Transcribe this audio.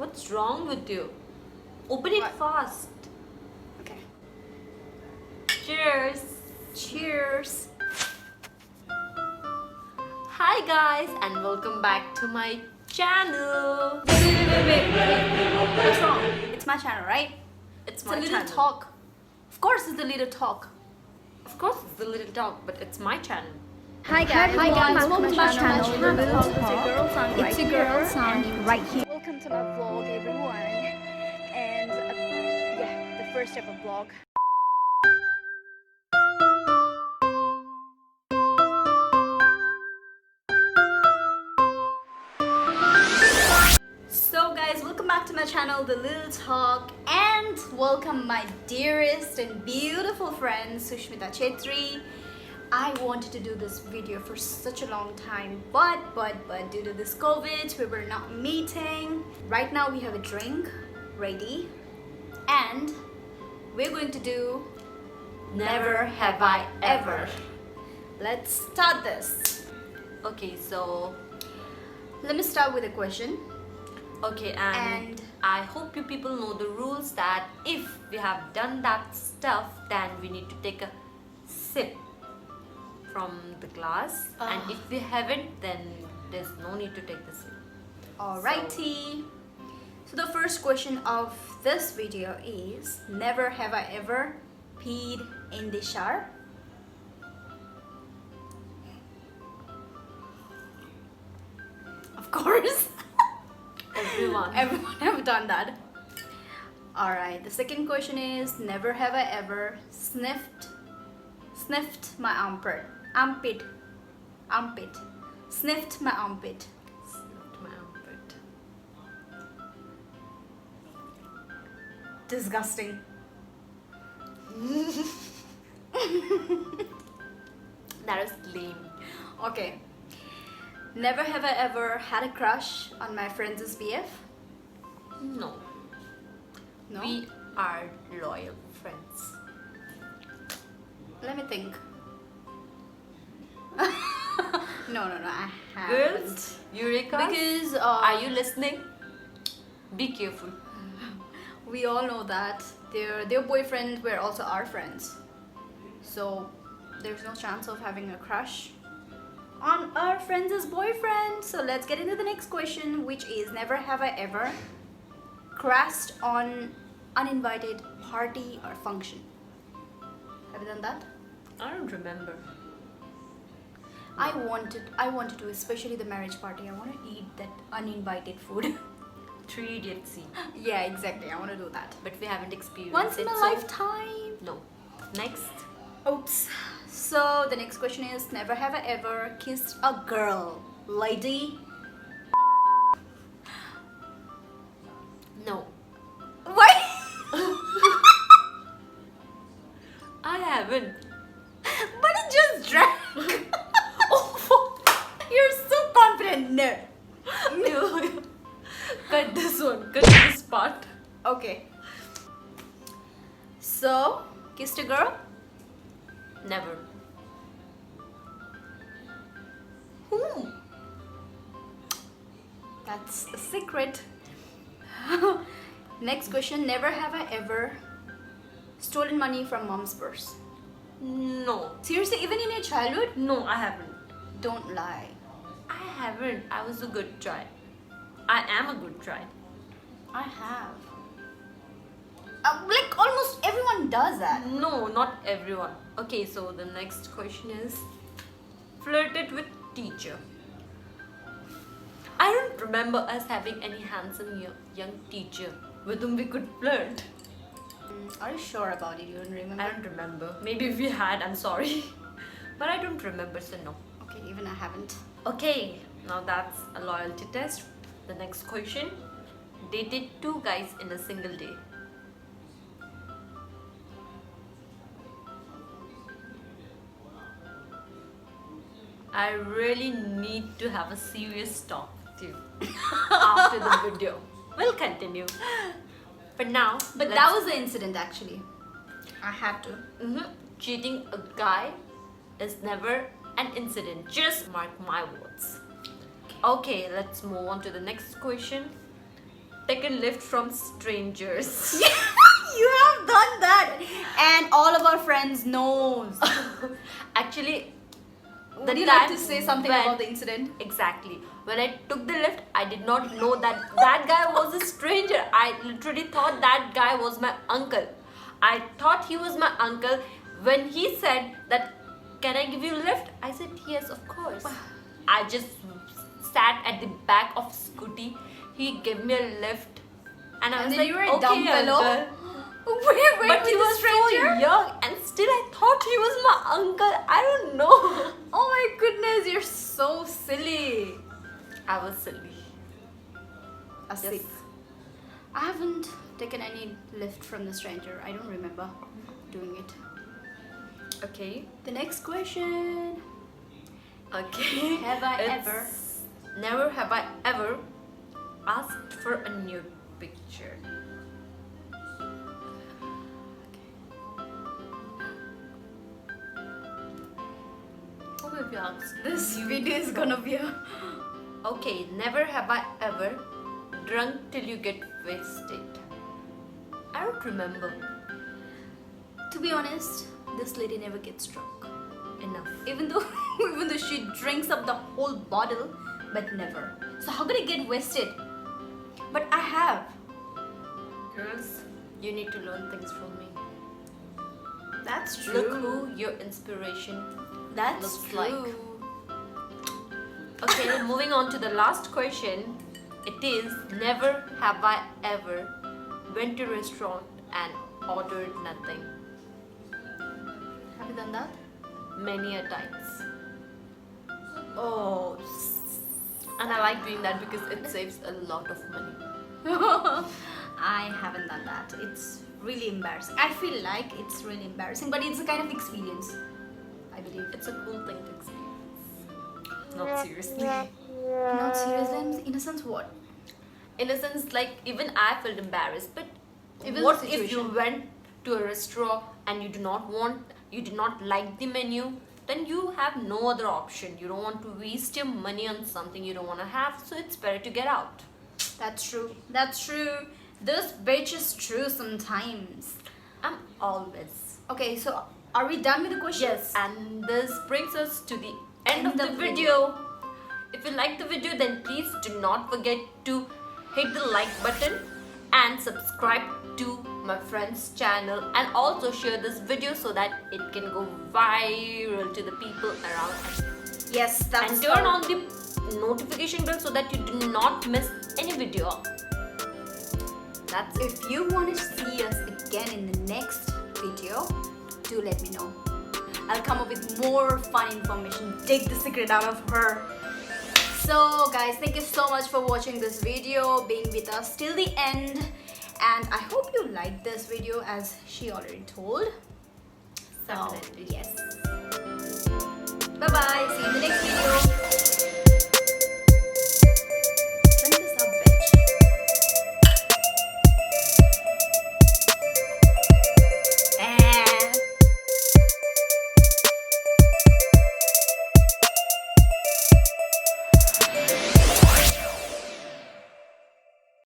What's wrong with you? Open it What? fast. Okay. Cheers. Cheers. Hi guys and welcome back to my channel. Wait. What's wrong? It's my channel, right? It's It's my a little channel. talk. Of course, it's a little talk. Of course, it's the little dog, but it's my channel. Hi guys, welcome to my channel. The Little It's your girl Sang right It's your here. girl Sang and right here. Welcome to my vlog, everyone. And yeah, the first ever vlog. So guys, welcome back to my channel, The Little Talk, and welcome my dearest and beautiful friend Sushmita Chetri. I wanted to do this video for such a long time, but due to this COVID, we were not meeting. Right now we have a drink ready, and we're going to do Never Have I Ever. Let's start this. Okay, so Let me start with a question. okay, and I hope you people know the rules that if we have done that stuff, then we need to take a sip from the glass, and if we haven't, then there's no need to take the sip. Alrighty. So the first question of this video is, never have I ever peed in the shower? Of course. Everyone. Everyone have done that. Alright, the second question is, never have I ever sniffed my armpit. Sniffed my armpit. Sniffed my armpit. Disgusting. That is lame. Okay. Never have I ever had a crush on my friend's BF? No. No? We are loyal friends. Let me think. No, I haven't. Girls, Eureka, Because are you listening? Be careful. we all know that their boyfriends were also our friends. So there's no chance of having a crush on our friends' boyfriend. So let's get into the next question, which is, never have I ever crashed on uninvited party or function. Have you done that? I don't remember. I wanted to, especially the marriage party. I want to eat that uninvited food. 3 Idiots scene. Yeah, exactly. I want to do that. But we haven't experienced Once it. in a so lifetime. No. Next. Oops. So the next question is, never have I ever kissed a girl. Lady? No. Why? I haven't. But it just drank. Oh, you're so confident. No. Cut this one. Cut this part. Okay. So, kissed a girl? Never. Whom? That's a secret. Next question, never have I ever stolen money from mom's purse. No. Seriously, even in your childhood? No, I haven't. Don't lie. I haven't. I was a good try. I am a good try. I have. Like almost everyone does that. No, not everyone. Okay, so the next question is, flirted with teacher. I don't remember us having any handsome young teacher with whom we could flirt. Are you sure about it? You don't remember? I don't remember. Maybe if we had, I'm sorry. But I don't remember, so no. Okay, even I haven't. Okay, now that's a loyalty test. The next question, dated 2 guys in a single day. I really need to have a serious talk with you after the video. We'll continue. But now, But that was the incident actually. I had to. cheating a guy is never an incident. Just mark my words. Okay, let's move on to the next question. taken lift from strangers. You have done that, and all of our friends knows. Actually, Would you like to say something when- about the incident? Exactly. When I took the lift, I did not know that that guy was a stranger. I literally thought that guy was my uncle. I thought he was my uncle. When he said that, can I give you a lift? I said, yes, of course. I just sat at the back of scooty. He gave me a lift. And I was And then like, you were a okay, dumb fellow. uncle. Wait, But he was so young and still I thought he was my uncle. I don't know. Oh my goodness, you're so silly. I was silly. Asif. I haven't taken any lift from the stranger. I don't remember doing it. Okay. The next question. Okay. Have I It's ever? Never have I ever asked for a nude picture. Who have you asked This video is gonna be a... Okay, never have I ever drunk till you get wasted. I don't remember. To be honest, this lady never gets drunk. Enough. Even though she drinks up the whole bottle, but never. So how could I get wasted? But I have. Girls, you need to learn things from me. That's true. Look who your inspiration. That's looks true. like. Okay, moving on to the last question. It is, never have I ever went to a restaurant and ordered nothing. Have you done that? Many a times. Oh. And I like doing that because it saves a lot of money. I haven't done that. It's really embarrassing. I feel like it's really embarrassing, but it's a kind of experience, I believe. It's a cool thing to experience. Not seriously. Not seriously, in a sense, what? In a sense, like even I felt embarrassed. But Even what the if you situation. went to a restaurant and you did not like the menu? Then you have no other option. You don't want to waste your money on something you don't want to have. So it's better to get out. That's true. That's true. This bitch is true sometimes. I'm always. Okay, so are we done with the questions? Yes, and this brings us to the end of the video. If you like the video, then please do not forget to hit the like button and subscribe to my friend's channel, and also share this video so that it can go viral to the people around us. Yes, that's And turn on the notification bell so that you do not miss any video. That's it. If you want to see us again in the next video, do let me know. I'll come up with more fun information, dig the secret out of her. So guys, thank you so much for watching this video, being with us till the end, and I hope you liked this video as she already told. So Definitely. yes,